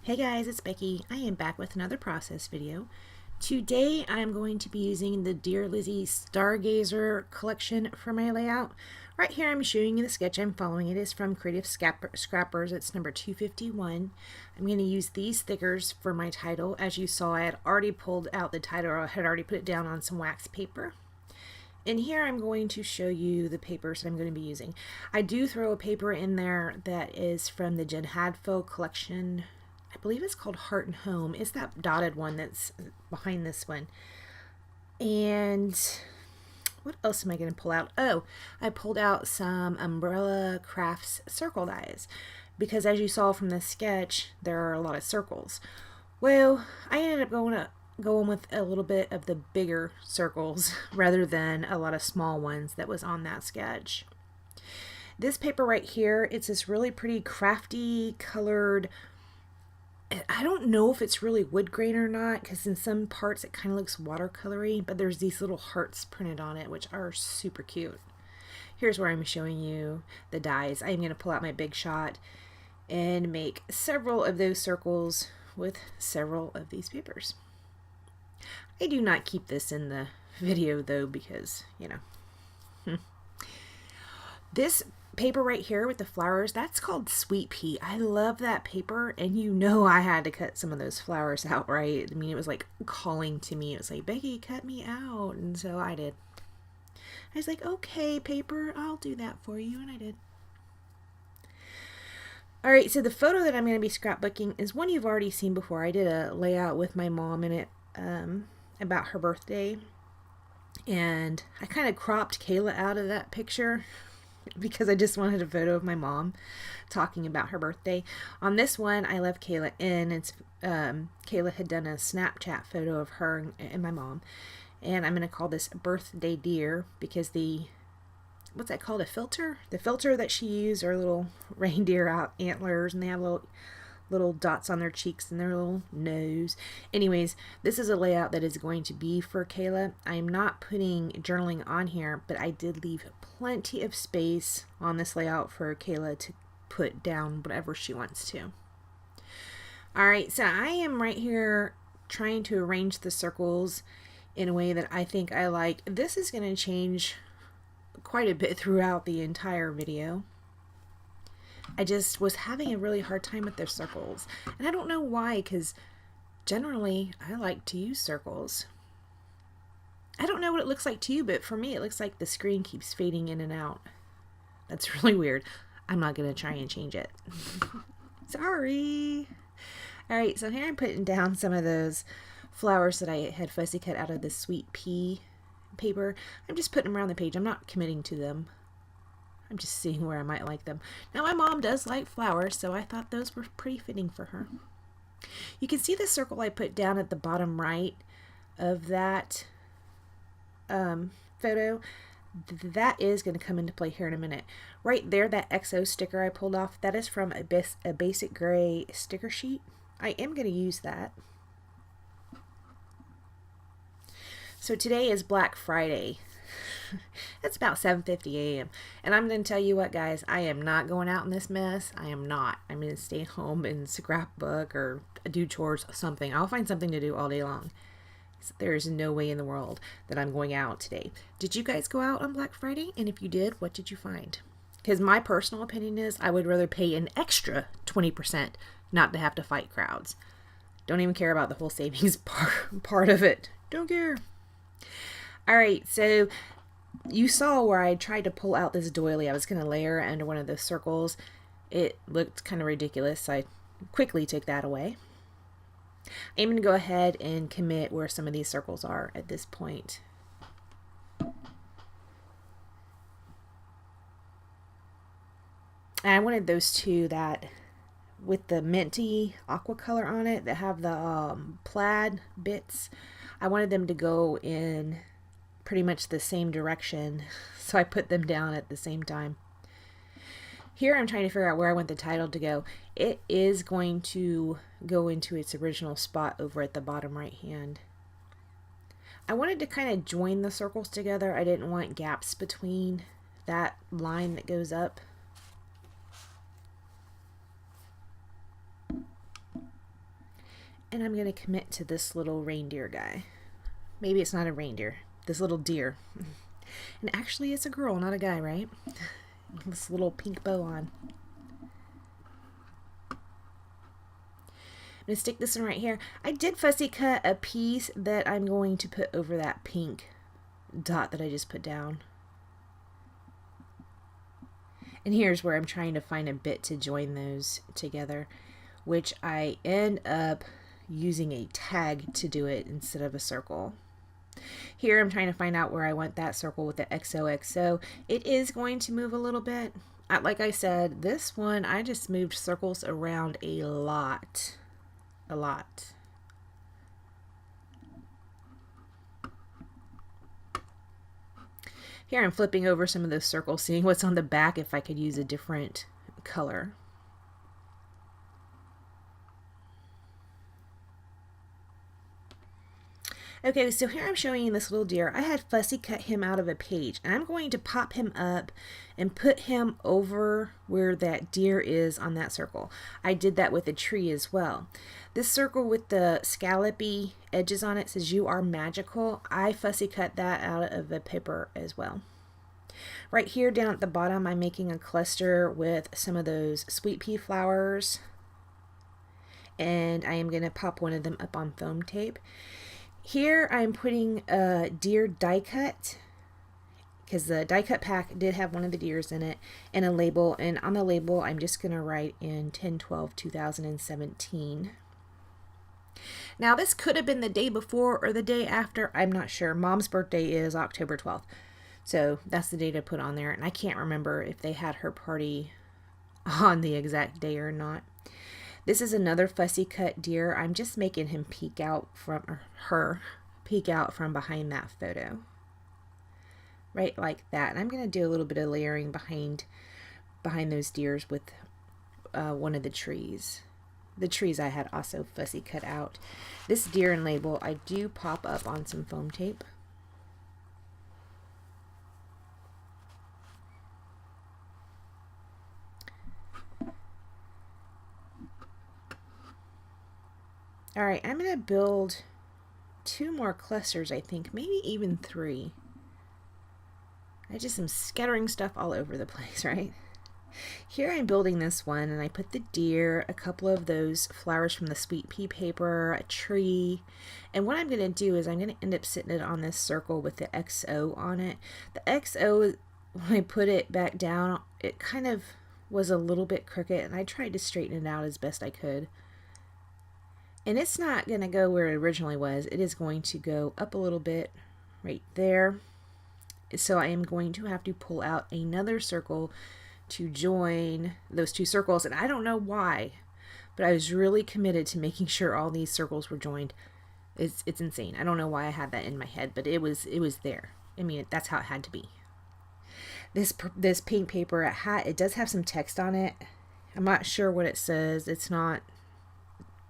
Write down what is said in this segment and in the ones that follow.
Hey guys, it's Becky. I am back with another process video. Today I'm going to be using the Dear Lizzy Star Gazer collection for my layout. Right here I'm showing you the sketch I'm following. It is from Creative Scrappers. It's number 251. I'm going to use these stickers for my title. As you saw, I had already pulled out the title, or I had already put it down on some wax paper. And here I'm going to show you the papers that I'm going to be using. I do throw a paper in there that is from the Jen Hadfo collection. I believe it's called Heart and Home. It's that dotted one that's behind this one. And what else am I going to pull out? Oh, I pulled out some Umbrella Crafts circle dies because as you saw from the sketch, there are a lot of circles. Well, I ended up going with a little bit of the bigger circles rather than a lot of small ones that was on that sketch. This paper right here, it's this really pretty crafty colored. I don't know if it's really wood grain or not because in some parts it kind of looks watercolory, but there's these little hearts printed on it which are super cute. Here's where I'm showing you the dies. I'm going to pull out my Big Shot and make several of those circles with several of these papers. I do not keep this in the video though because, you know. This paper right here with the flowers, that's called Sweet Pea. I love that paper, and you know I had to cut some of those flowers out, right? I mean, it was like calling to me. It was like, Becky, cut me out. And so I did. I was like, okay, paper, I'll do that for you. And I did. All right, so the photo that I'm going to be scrapbooking is one you've already seen before. I did a layout with my mom in it about her birthday. And I kind of cropped Kayla out of that picture because I just wanted a photo of my mom talking about her birthday. On this one, I left Kayla in. It's Kayla had done a Snapchat photo of her and my mom, and I'm going to call this Birthday Dear because what's that called? A filter? The filter that she used are little reindeer antlers, and they have little dots on their cheeks and their little nose. Anyways, this is a layout that is going to be for Kayla. I am not putting journaling on here, but I did leave plenty of space on this layout for Kayla to put down whatever she wants to. Alright, so I am right here trying to arrange the circles in a way that I think I like. This is going to change quite a bit throughout the entire video. I just was having a really hard time with their circles. And I don't know why, because generally I like to use circles. I don't know what it looks like to you, but for me it looks like the screen keeps fading in and out. That's really weird. I'm not going to try and change it. Sorry. Alright, so here I'm putting down some of those flowers that I had fussy cut out of the Sweet Pea paper. I'm just putting them around the page. I'm not committing to them. I'm just seeing where I might like them. Now my mom does like flowers, so I thought those were pretty fitting for her. You can see the circle I put down at the bottom right of that photo. That is going to come into play here in a minute. Right there, that XO sticker I pulled off, that is from a basic gray sticker sheet. I am going to use that. So today is Black Friday. It's about 7:50 a.m. And I'm going to tell you what, guys, I am not going out in this mess. I am not. I'm going to stay home and scrapbook or do chores or something. I'll find something to do all day long. There is no way in the world that I'm going out today. Did you guys go out on Black Friday? And if you did, what did you find? Because my personal opinion is I would rather pay an extra 20% not to have to fight crowds. Don't even care about the whole savings part of it. Don't care. All right, so you saw where I tried to pull out this doily. I was going to layer it under one of the circles. It looked kind of ridiculous, so I quickly took that away. I'm going to go ahead and commit where some of these circles are at this point. And I wanted those two that with the minty aqua color on it that have the plaid bits. I wanted them to go in pretty much the same direction, so I put them down at the same time. Here I'm trying to figure out where I want the title to go. It is going to go into its original spot over at the bottom right hand. I wanted to kind of join the circles together. I didn't want gaps between that line that goes up. And I'm going to commit to this little reindeer guy. Maybe it's not a reindeer. This little deer. And actually it's a girl, not a guy, right? This little pink bow on. I'm going to stick this one right here. I did fussy cut a piece that I'm going to put over that pink dot that I just put down. And here's where I'm trying to find a bit to join those together, which I end up using a tag to do it instead of a circle. Here I'm trying to find out where I want that circle with the XOXO. It is going to move a little bit. Like I said, this one I just moved circles around a lot. Here I'm flipping over some of those circles, seeing what's on the back if I could use a different color. Okay, so here I'm showing you this little deer. I had fussy cut him out of a page, and I'm going to pop him up and put him over where that deer is on that circle. I did that with a tree as well. This circle with the scallopy edges on it says "You are magical." I fussy cut that out of a paper as well. Right here down at the bottom, I'm making a cluster with some of those sweet pea flowers, and I am going to pop one of them up on foam tape. Here I'm putting a deer die cut, because the die cut pack did have one of the deers in it, and a label, and on the label I'm just going to write in 10/12/2017. Now this could have been the day before or the day after, I'm not sure. Mom's birthday is October 12th, so that's the date I put on there, and I can't remember if they had her party on the exact day or not. This is another fussy cut deer. I'm just making him peek out from, or her peek out from behind that photo. Right like that. And I'm going to do a little bit of layering behind those deers with one of the trees. The trees I had also fussy cut out. This deer and label I do pop up on some foam tape. All right, I'm going to build 2 more clusters, I think, maybe even 3. I just am scattering stuff all over the place, right? Here I'm building this one, and I put the deer, a couple of those flowers from the sweet pea paper, a tree, and what I'm going to do is I'm going to end up sitting it on this circle with the XO on it. The XO, when I put it back down, it kind of was a little bit crooked, and I tried to straighten it out as best I could. And it's not going to go where it originally was. It is going to go up a little bit right there. So I am going to have to pull out another circle to join those 2 circles. And I don't know why, but I was really committed to making sure all these circles were joined. It's insane. I don't know why I had that in my head, but it was there. I mean, that's how it had to be. This pink paper it does have some text on it. I'm not sure what it says.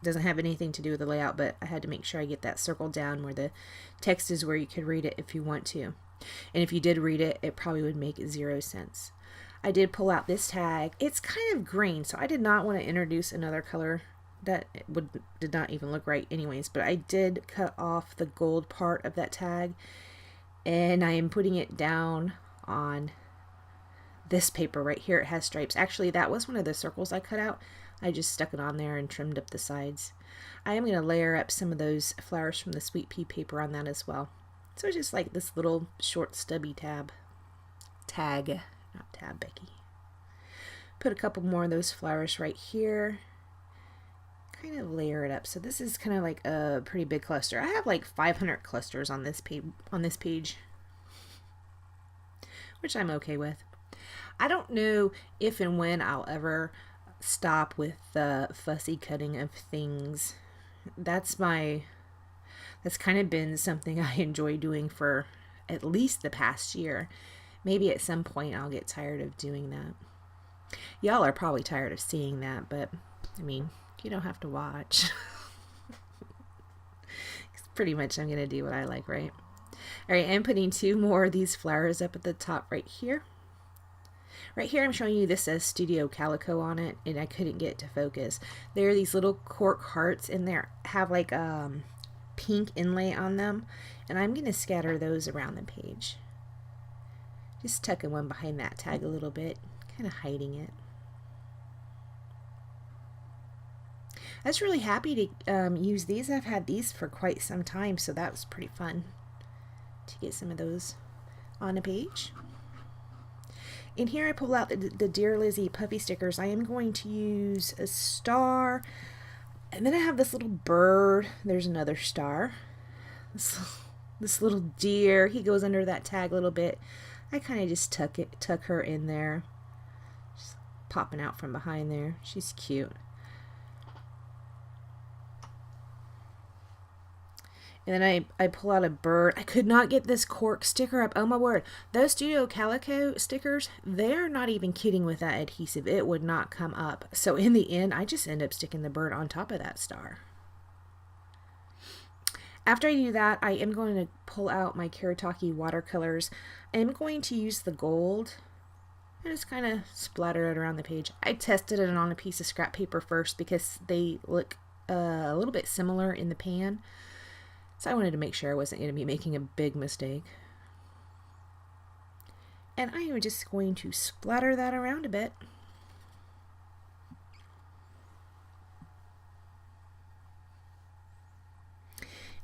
Doesn't have anything to do with the layout, but I had to make sure I get that circle down where the text is, where you could read it if you want to. And if you did read it, it probably would make 0 sense. I did pull out this tag. It's kind of green, so I did not want to introduce another color that did not even look right anyways, but I did cut off the gold part of that tag, and I am putting it down on this paper right here. It has stripes. Actually, that was one of the circles I cut out. I just stuck it on there and trimmed up the sides. I am going to layer up some of those flowers from the sweet pea paper on that as well. So it's just like this little short stubby tag, not tab, Becky. Put a couple more of those flowers right here. Kind of layer it up. So this is kind of like a pretty big cluster. I have like 500 clusters on this page, which I'm okay with. I don't know if and when I'll ever stop with the fussy cutting of things. That's kind of been something I enjoy doing for at least the past year. Maybe at some point I'll get tired of doing that. Y'all are probably tired of seeing that, but I mean, you don't have to watch. Pretty much I'm gonna do what I like, right? All right, I'm putting 2 more of these flowers up at the top right here. Right here I'm showing you this says Studio Calico on it, and I couldn't get it to focus. There are these little cork hearts in there, have like pink inlay on them, and I'm going to scatter those around the page. Just tucking one behind that tag a little bit, kind of hiding it. I was really happy to use these. I've had these for quite some time, so that was pretty fun to get some of those on a page. In here I pull out the Dear Lizzy puffy stickers. I am going to use a star, and then I have this little bird. There's another star. This little deer, he goes under that tag a little bit. I kind of just tuck her in there, just popping out from behind there. She's cute. And then I pull out a bird. I could not get this cork sticker up. Oh my word. Those Studio Calico stickers, they're not even kidding with that adhesive. It would not come up. So in the end, I just end up sticking the bird on top of that star. After I do that, I am going to pull out my Karataki watercolors. I am going to use the gold and just kind of splatter it around the page. I tested it on a piece of scrap paper first because they look a little bit similar in the pan. So I wanted to make sure I wasn't going to be making a big mistake. And I am just going to splatter that around a bit.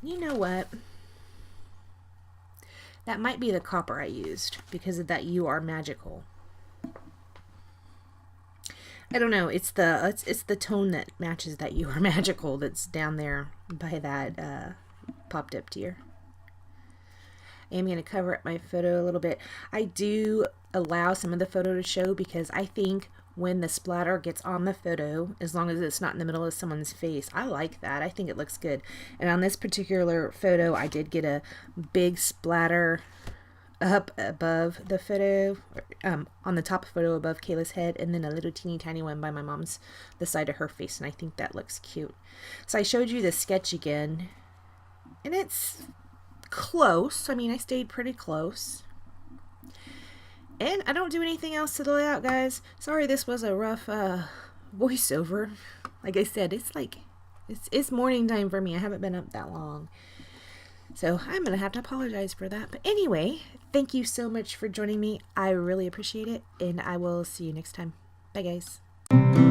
You know what? That might be the copper I used because of that "You Are Magical." I don't know. It's the tone that matches that "You Are Magical" that's down there by that popped up deer. I am going to cover up my photo a little bit. I do allow some of the photo to show because I think when the splatter gets on the photo, as long as it's not in the middle of someone's face, I like that. I think it looks good. And on this particular photo, I did get a big splatter up above the photo, on the top photo above Kayla's head, and then a little teeny tiny one by my mom's, the side of her face, and I think that looks cute. So I showed you the sketch again, and it's close. I mean, I stayed pretty close. And I don't do anything else to the layout, guys. Sorry this was a rough voiceover. Like I said, it's morning time for me. I haven't been up that long. So I'm going to have to apologize for that. But anyway, thank you so much for joining me. I really appreciate it. And I will see you next time. Bye, guys.